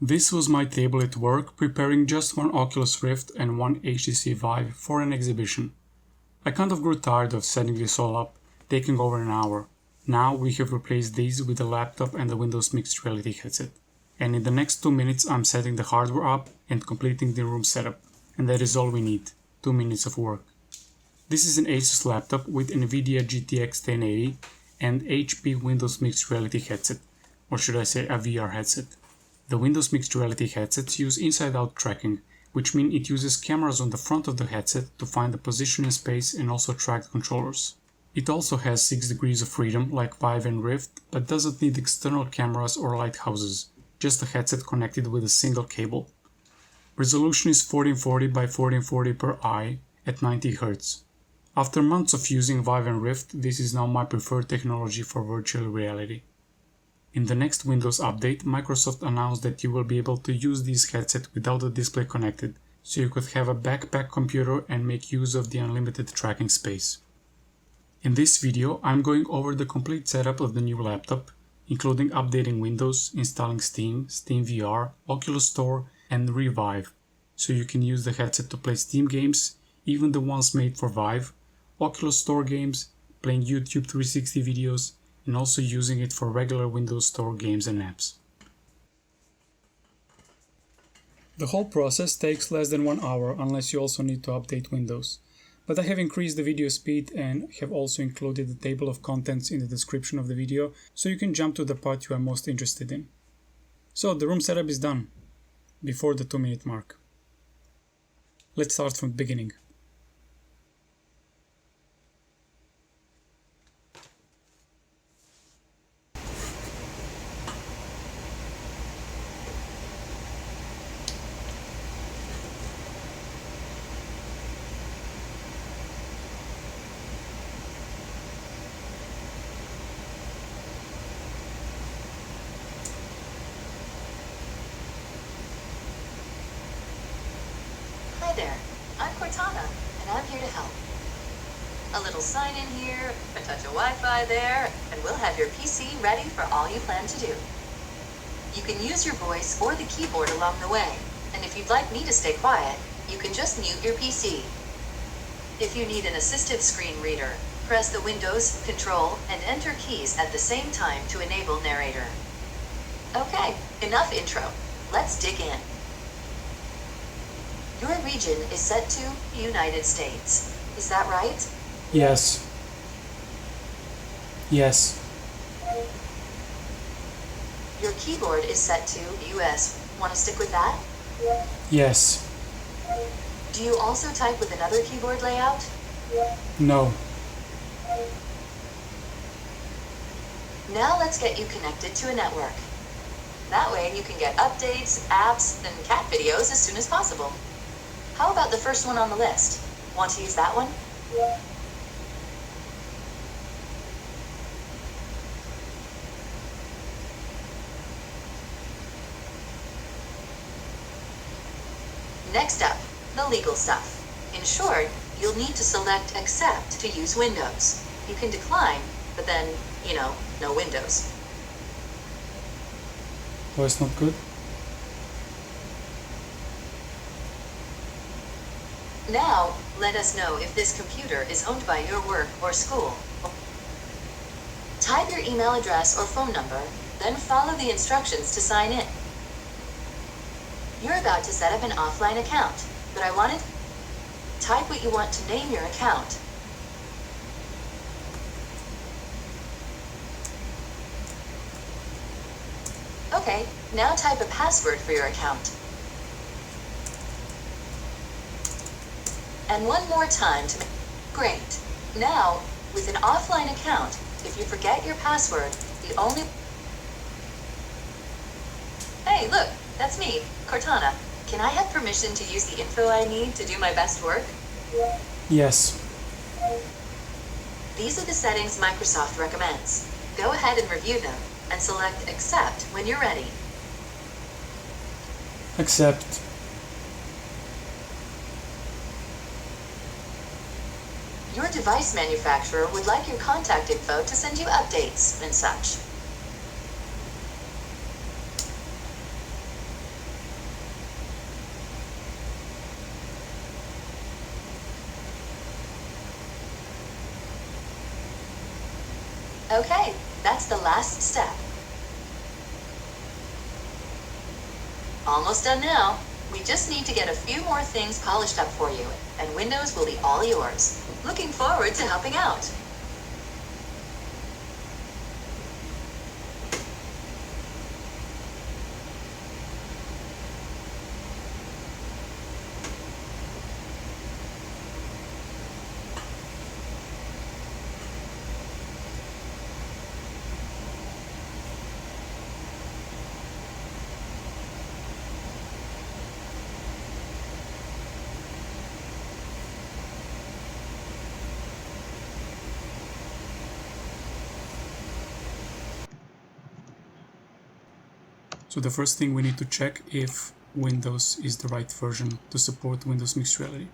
This was my table at work, preparing just one Oculus Rift and one HTC Vive for an exhibition. I kind of grew tired of setting this all up, taking over an hour. Now we have replaced these with a laptop and a Windows Mixed Reality headset. And in the next 2 minutes I'm setting the hardware up and completing the room setup. And that is all we need, 2 minutes of work. This is an ASUS laptop with nVidia GTX 1080 and HP Windows Mixed Reality headset, or should I say a VR headset. The Windows Mixed Reality headsets use inside-out tracking, which means it uses cameras on the front of the headset to find the position in space and also track the controllers. It also has 6 degrees of freedom like Vive and Rift, but doesn't need external cameras or lighthouses, just a headset connected with a single cable. Resolution is 1440 by 1440 per eye at 90 Hz. After months of using Vive and Rift, this is now my preferred technology for virtual reality. In the next Windows update, Microsoft announced that you will be able to use this headset without the display connected, so you could have a backpack computer and make use of the unlimited tracking space. In this video, I'm going over the complete setup of the new laptop, including updating Windows, installing Steam, SteamVR, Oculus Store, and Revive, so you can use the headset to play Steam games, even the ones made for Vive, Oculus Store games, playing YouTube 360 videos, and also using it for regular Windows Store games and apps. The whole process takes less than 1 hour unless you also need to update Windows. But I have increased the video speed and have also included the table of contents in the description of the video, so you can jump to the part you are most interested in. So the room setup is done, before the 2-minute mark. Let's start from the beginning. Hi there, I'm Cortana, and I'm here to help. A little sign in here, a touch of Wi-Fi there, and we'll have your PC ready for all you plan to do. You can use your voice or the keyboard along the way, and if you'd like me to stay quiet, you can just mute your PC. If you need an assistive screen reader, press the Windows, Control, and Enter keys at the same time to enable narrator. Okay, enough intro. Let's dig in. Your region is set to United States. Is that right? Yes. Yes. Your keyboard is set to US. Want to stick with that? Yes. Do you also type with another keyboard layout? No. Now let's get you connected to a network. That way you can get updates, apps, and cat videos as soon as possible. How about the first one on the list? Want to use that one? Next up, the legal stuff. In short, you'll need to select Accept to use Windows. You can decline, but then, no Windows. Oh, it's not good? Now, let us know if this computer is owned by your work or school. Type your email address or phone number, then follow the instructions to sign in. You're about to set up an offline account, but I wanted to type what you want to name your account. Okay, now type a password for your account. And one more time to Great. Now, with an offline account, if you forget your password, the only... Hey, look, that's me, Cortana. Can I have permission to use the info I need to do my best work? Yes. These are the settings Microsoft recommends. Go ahead and review them, and select Accept when you're ready. Accept. Your device manufacturer would like your contact info to send you updates and such. Okay, that's the last step. Almost done now. We just need to get a few more things polished up for you, and Windows will be all yours. Looking forward to helping out. So the first thing we need to check if Windows is the right version to support Windows Mixed Reality.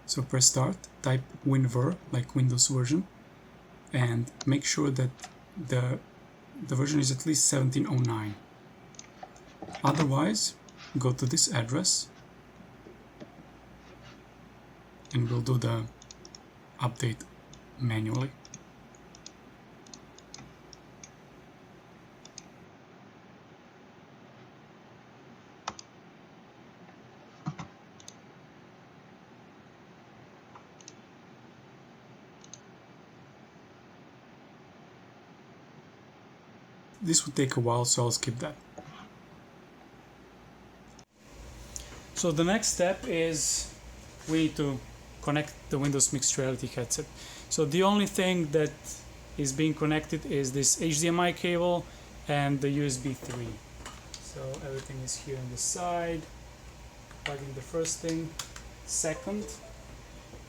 So press start, type WinVer, like Windows version, and make sure that the version is at least 1709. Otherwise, go to this address and we'll do the update manually. This would take a while, so I'll skip that. So the next step is we need to connect the Windows Mixed Reality headset. So the only thing that is being connected is this HDMI cable and the USB 3. So everything is here on the side. Plug in the first thing, second,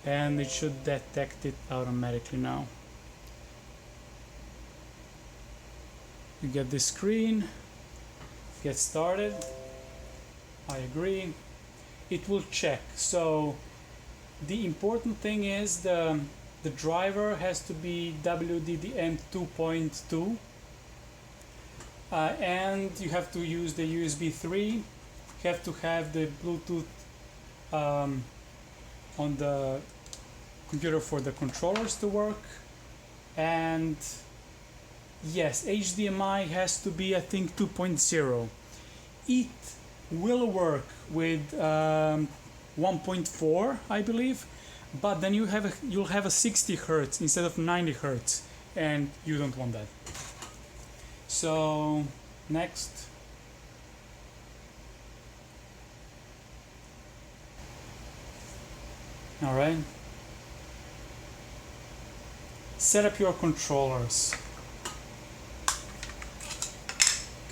and it should detect it automatically now. You get this screen, get started, I agree. It will check. So the important thing is the driver has to be WDDM 2.2 and you have to use the USB 3. You have to have the Bluetooth on the computer for the controllers to work, and yes, HDMI has to be, I think, 2.0. It will work with 1.4, I believe, but then you'll have a 60 Hertz instead of 90 Hertz, and you don't want that. So next. All right. Set up your controllers.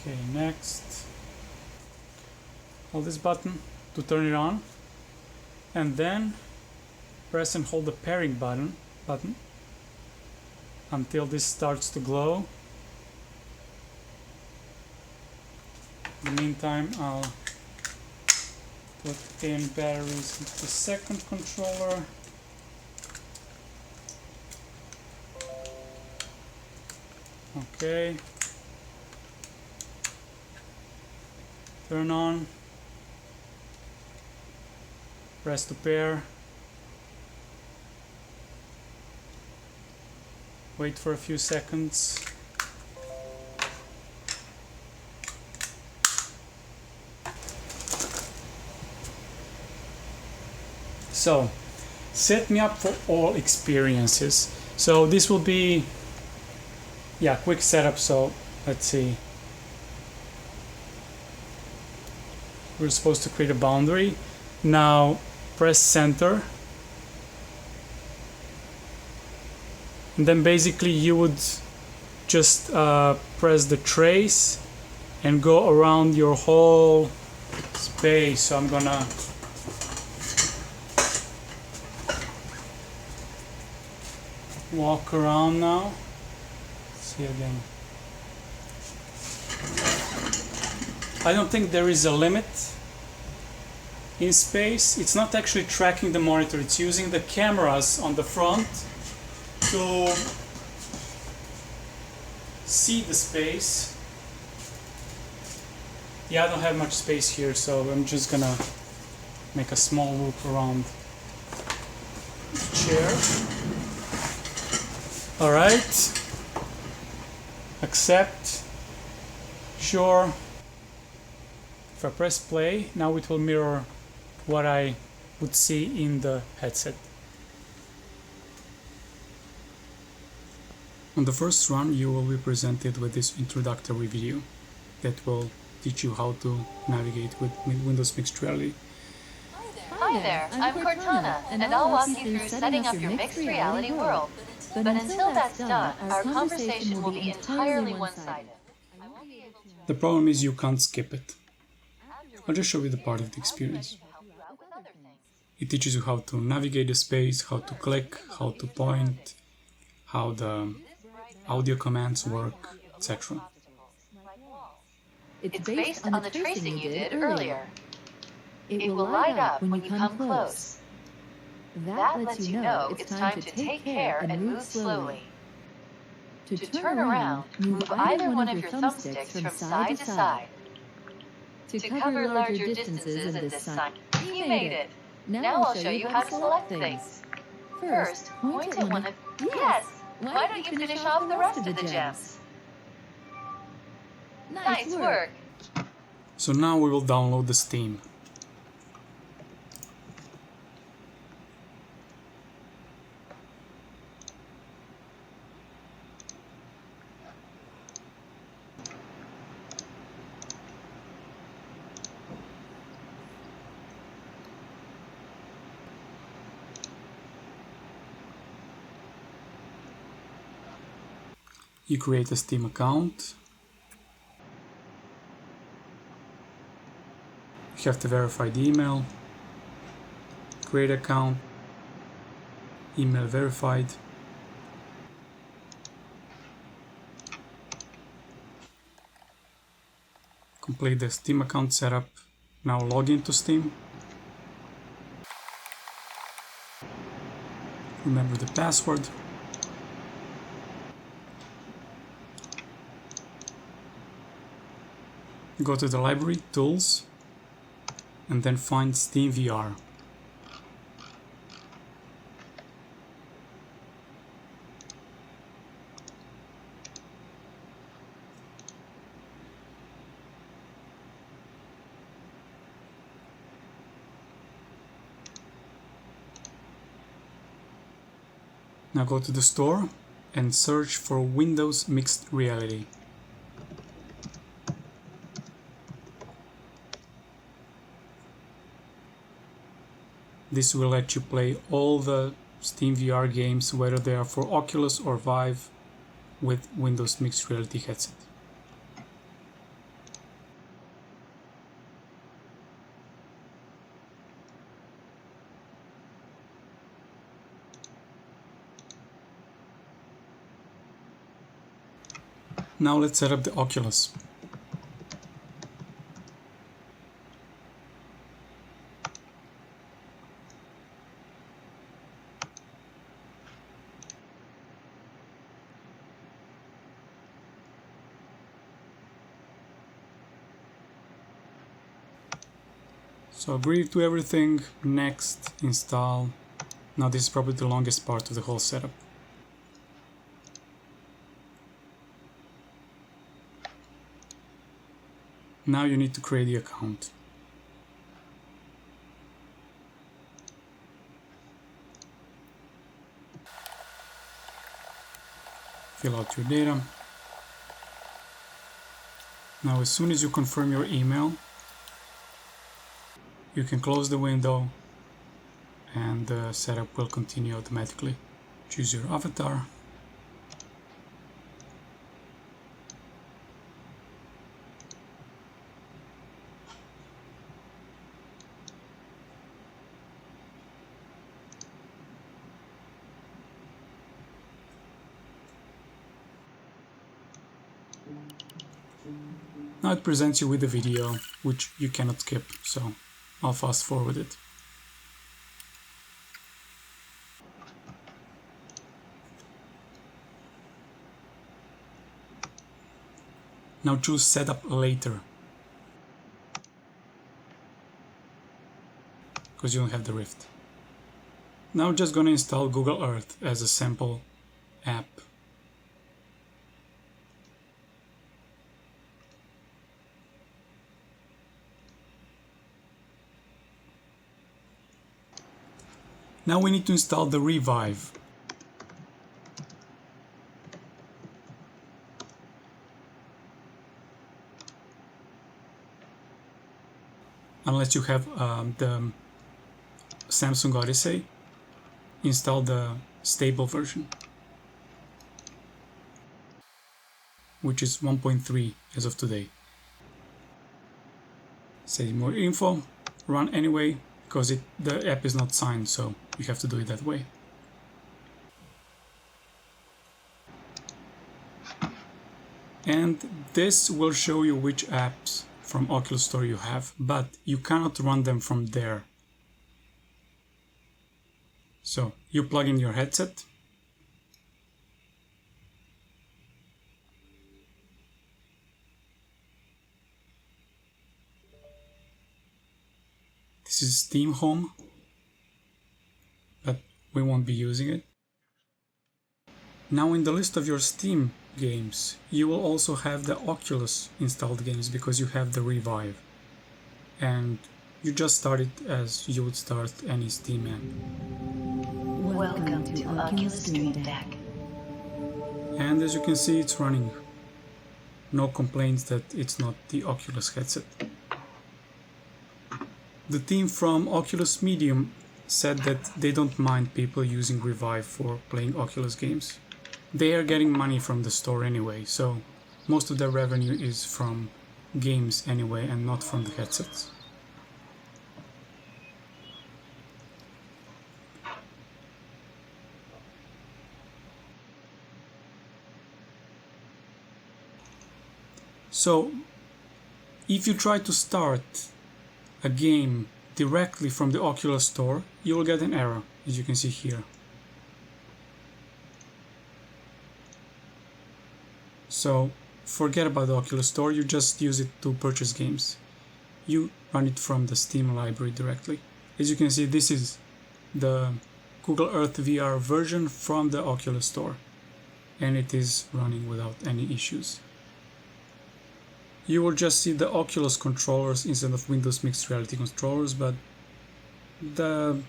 Okay, next. Hold this button to turn it on, and then press and hold the pairing button until this starts to glow. In the meantime, I'll put in batteries into the second controller. Okay. Turn on. Press to pair. Wait for a few seconds. So, set me up for all experiences. So this will be, yeah, quick setup. So let's see. We're supposed to create a boundary. Now press center. And then basically you would just press the trace and go around your whole space. So I'm gonna walk around now. Let's see again. I don't think there is a limit in space. It's not actually tracking the monitor, it's using the cameras on the front to see the space. Yeah, I don't have much space here, so I'm just gonna make a small loop around the chair. Alright, Accept. Sure. If I press play, now it will mirror what I would see in the headset. On the first run, you will be presented with this introductory video that will teach you how to navigate with Windows Mixed Reality. Hi there, I'm Cortana, and I'll walk you through setting up your mixed reality world. But until that's done, our conversation will be entirely one-sided. The problem is you can't skip it. I'll just show you the part of the experience. It teaches you how to navigate the space, how to click, how to point, how the audio commands work, etc. It's based on the tracing you did earlier. It will light up when you come close. That lets you know it's time to take care and move slowly. To turn around, move either one of your thumbsticks from side to side. To cover larger distances in this sign. You made it! Now I'll show you how to select things. First, point at one of... Yes! Why don't you finish off the rest of the gems? Nice work! So now we will download the Steam. You create a Steam account. You have to verify the email. Create account. Email verified. Complete the Steam account setup. Now log into Steam. Remember the password. Go to the library, Tools, and then find SteamVR. Now go to the store and search for Windows Mixed Reality. This will let you play all the SteamVR games, whether they are for Oculus or Vive, with Windows Mixed Reality headset. Now let's set up the Oculus. So agree to everything, next, install. Now this is probably the longest part of the whole setup. Now you need to create the account. Fill out your data. Now as soon as you confirm your email, you can close the window and the setup will continue automatically. Choose your avatar. Now it presents you with a video, which you cannot skip, so I'll fast forward it. Now choose Setup Later, because you don't have the Rift. Now I'm just gonna install Google Earth as a sample app. Now we need to install the Revive. Unless you have the Samsung Odyssey, install the stable version, which is 1.3 as of today. Say more info, run anyway, because the app is not signed, so you have to do it that way. And this will show you which apps from Oculus Store you have, but you cannot run them from there. So you plug in your headset, this is Steam Home, but we won't be using it. Now in the list of your Steam games, you will also have the Oculus installed games because you have the Revive. And you just start it as you would start any Steam app. Welcome to Oculus Stream Deck. And as you can see, it's running. No complaints that it's not the Oculus headset. The team from Oculus Medium said that they don't mind people using Revive for playing Oculus games. They are getting money from the store anyway, so most of their revenue is from games anyway and not from the headsets. So, if you try to start a game directly from the Oculus Store, you will get an error, as you can see here. So, forget about the Oculus Store, you just use it to purchase games. You run it from the Steam library directly. As you can see, this is the Google Earth VR version from the Oculus Store, and it is running without any issues. You will just see the Oculus controllers instead of Windows Mixed Reality controllers, but the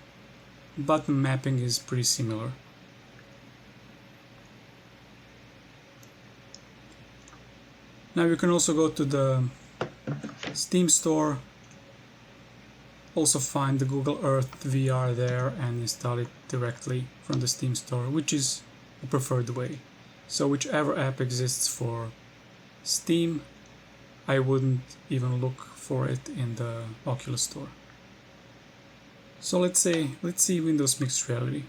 button mapping is pretty similar. Now you can also go to the Steam store, also find the Google Earth VR there and install it directly from the Steam store, which is the preferred way. So whichever app exists for Steam, I wouldn't even look for it in the Oculus Store. So let's see Windows Mixed Reality.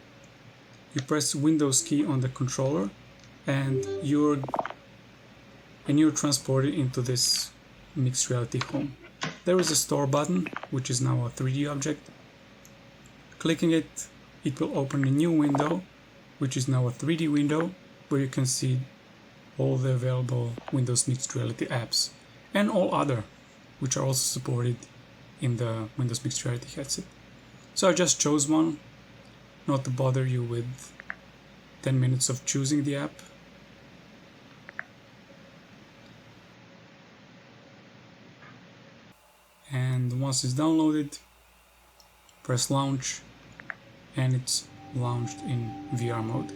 You press Windows key on the controller and you're transported into this Mixed Reality home. There is a store button, which is now a 3D object. Clicking it, it will open a new window, which is now a 3D window, where you can see all the available Windows Mixed Reality apps, and all other, which are also supported in the Windows Mixed Reality headset. So I just chose one, not to bother you with 10 minutes of choosing the app. And once it's downloaded, press launch, and it's launched in VR mode.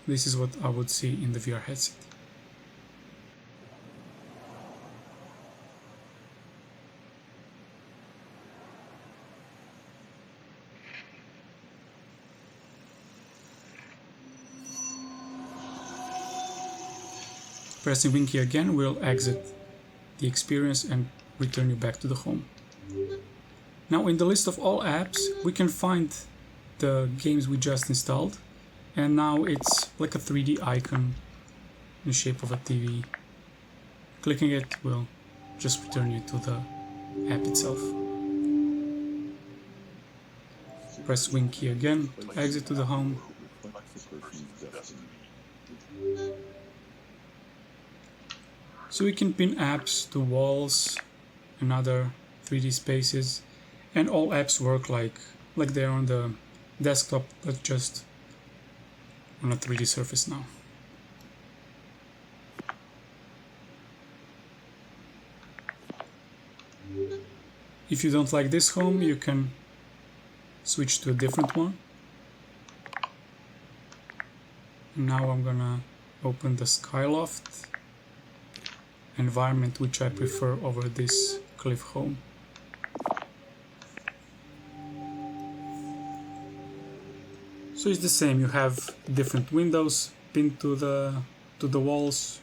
This is what I would see in the VR headset. Pressing Wing key again will exit the experience and return you back to the home. Now in the list of all apps, we can find the games we just installed, and now it's like a 3D icon in the shape of a TV. Clicking it will just return you to the app itself. Press Wing key again to exit to the home. So we can pin apps to walls and other 3D spaces, and all apps work like they're on the desktop, but just on a 3D surface now. If you don't like this home, you can switch to a different one. Now I'm gonna open the Skyloft environment, which I prefer over this cliff home. So it's the same, you have different windows pinned to the walls.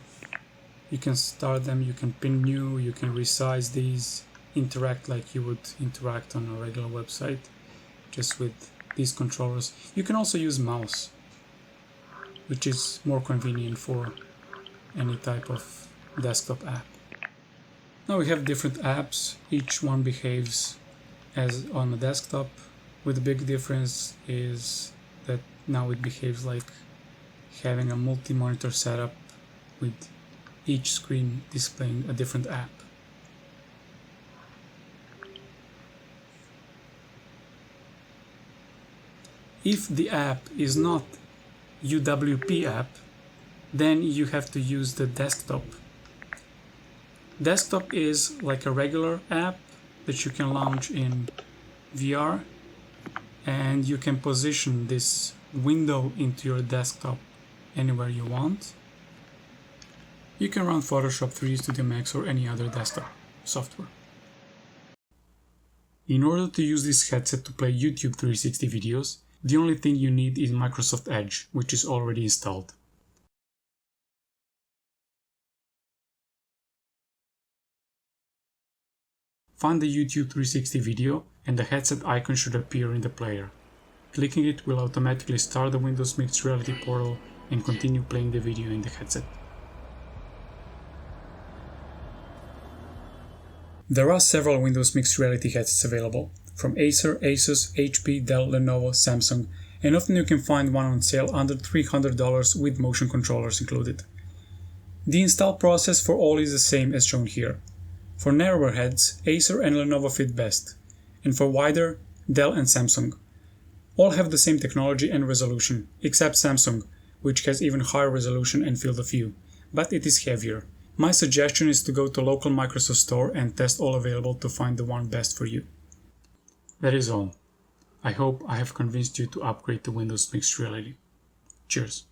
You can start them, you can pin new, you can resize these, interact like you would interact on a regular website, just with these controllers. You can also use mouse, which is more convenient for any type of desktop app. Now we have different apps, each one behaves as on a desktop, with the big difference is that now it behaves like having a multi-monitor setup with each screen displaying a different app. If the app is not UWP app, then you have to use the desktop. Desktop is like a regular app that you can launch in VR, and you can position this window into your desktop anywhere you want. You can run Photoshop 3D Studio Max or any other desktop software. In order to use this headset to play YouTube 360 videos, the only thing you need is Microsoft Edge, which is already installed. Find the YouTube 360 video and the headset icon should appear in the player. Clicking it will automatically start the Windows Mixed Reality portal and continue playing the video in the headset. There are several Windows Mixed Reality headsets available, from Acer, ASUS, HP, Dell, Lenovo, Samsung, and often you can find one on sale under $300 with motion controllers included. The install process for all is the same as shown here. For narrower heads, Acer and Lenovo fit best, and for wider, Dell and Samsung. All have the same technology and resolution, except Samsung, which has even higher resolution and field of view, but it is heavier. My suggestion is to go to local Microsoft store and test all available to find the one best for you. That is all. I hope I have convinced you to upgrade to Windows Mixed Reality. Cheers!